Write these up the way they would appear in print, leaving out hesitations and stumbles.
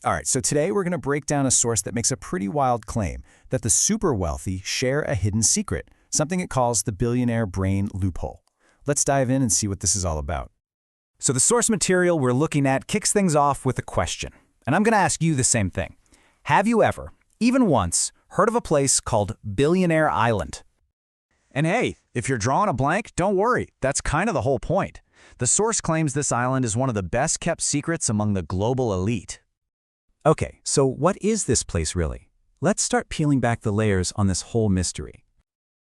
All right, so today we're going to break down a source that makes a pretty wild claim that the super wealthy share a hidden secret, something it calls the billionaire brain loophole. Let's dive in and see what this is all about. So the source material we're looking at kicks things off with a question, and I'm going to ask you the same thing. Have you ever, even once, heard of a place called Billionaire Island? And hey, if you're drawing a blank, don't worry, that's kind of the whole point. The source claims this island is one of the best-kept secrets among the global elite. Okay, so what is this place really? Let's start peeling back the layers on this whole mystery.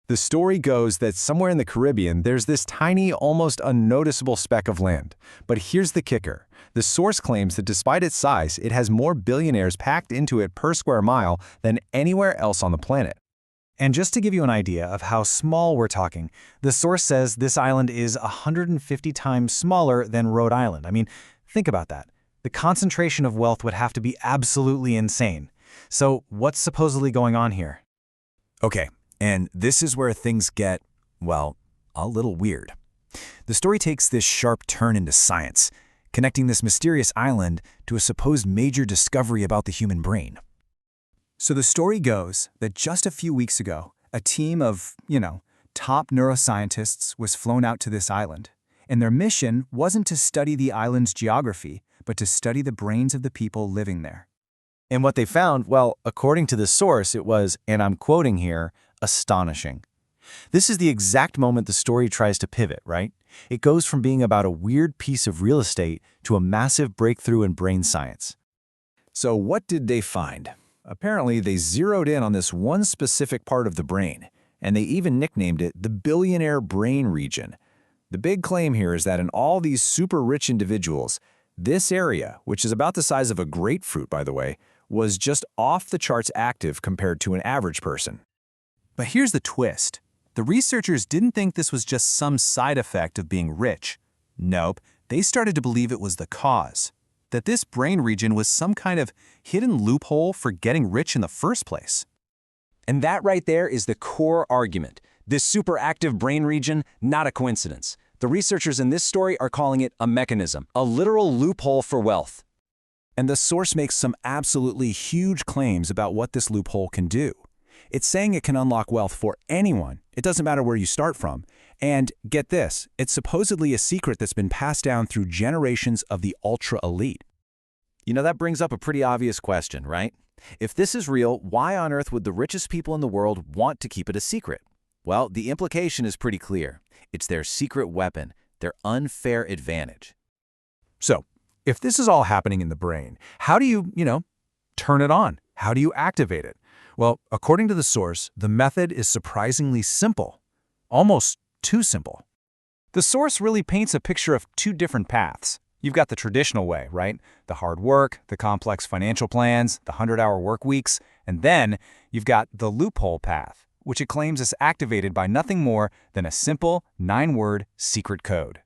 The story goes that somewhere in the Caribbean, there's this tiny, almost unnoticeable speck of land. But here's the kicker. The source claims that despite its size, it has more billionaires packed into it per square mile than anywhere else on the planet. And just to give you an idea of how small we're talking, the source says this island is 150 times smaller than Rhode Island. I mean, think about that. The concentration of wealth would have to be absolutely insane. So what's supposedly going on here? Okay, and this is where things get, well, a little weird. The story takes this sharp turn into science, connecting this mysterious island to a supposed major discovery about the human brain. So the story goes that just a few weeks ago, a team of, top neuroscientists was flown out to this island. And their mission wasn't to study the island's geography, but to study the brains of the people living there. And what they found, well, according to the source, it was, and I'm quoting here, astonishing. This is the exact moment the story tries to pivot, right? It goes from being about a weird piece of real estate to a massive breakthrough in brain science. So what did they find? Apparently, they zeroed in on this one specific part of the brain, and they even nicknamed it the billionaire brain region. The big claim here is that in all these super rich individuals, this area, which is about the size of a grapefruit, by the way, was just off the charts active compared to an average person. But here's the twist. The researchers didn't think this was just some side effect of being rich. Nope, they started to believe it was the cause. That this brain region was some kind of hidden loophole for getting rich in the first place. And that right there is the core argument. This super active brain region, not a coincidence. The researchers in this story are calling it a mechanism, a literal loophole for wealth. And the source makes some absolutely huge claims about what this loophole can do. It's saying it can unlock wealth for anyone. It doesn't matter where you start from. And get this, it's supposedly a secret that's been passed down through generations of the ultra-elite. That brings up a pretty obvious question, right? If this is real, why on earth would the richest people in the world want to keep it a secret? Well, the implication is pretty clear. It's their secret weapon, their unfair advantage. So, if this is all happening in the brain, how do you, turn it on? How do you activate it? Well, according to the source, the method is surprisingly simple. Almost too simple. The source really paints a picture of two different paths. You've got the traditional way, right? The hard work, the complex financial plans, the 100-hour work weeks, and then you've got the loophole path, which it claims is activated by nothing more than a simple 9-word secret code.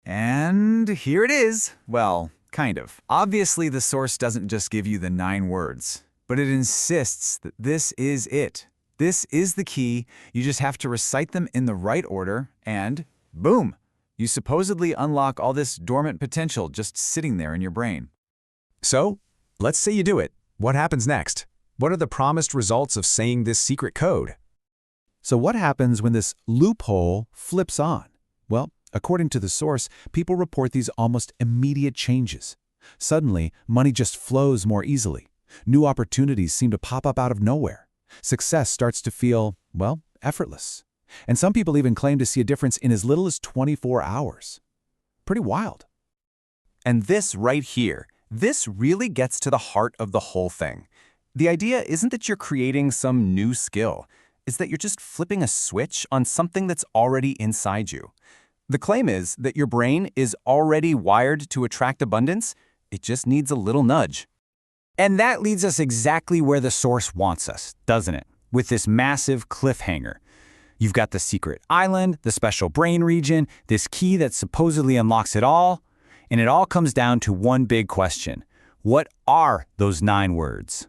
And here it is. Well, kind of. Obviously, the source doesn't just give you the 9 words, but it insists that this is it. This is the key. You just have to recite them in the right order, and boom! You supposedly unlock all this dormant potential just sitting there in your brain. So, let's say you do it. What happens next? What are the promised results of saying this secret code? So what happens when this loophole flips on? Well, according to the source, people report these almost immediate changes. Suddenly, money just flows more easily. New opportunities seem to pop up out of nowhere. Success starts to feel, well, effortless. And some people even claim to see a difference in as little as 24 hours. Pretty wild. And this right here, this really gets to the heart of the whole thing. The idea isn't that you're creating some new skill. It's that you're just flipping a switch on something that's already inside you. The claim is that your brain is already wired to attract abundance. It just needs a little nudge. And that leads us exactly where the source wants us, doesn't it? With this massive cliffhanger. You've got the secret island, the special brain region, this key that supposedly unlocks it all, and it all comes down to one big question. What are those 9 words?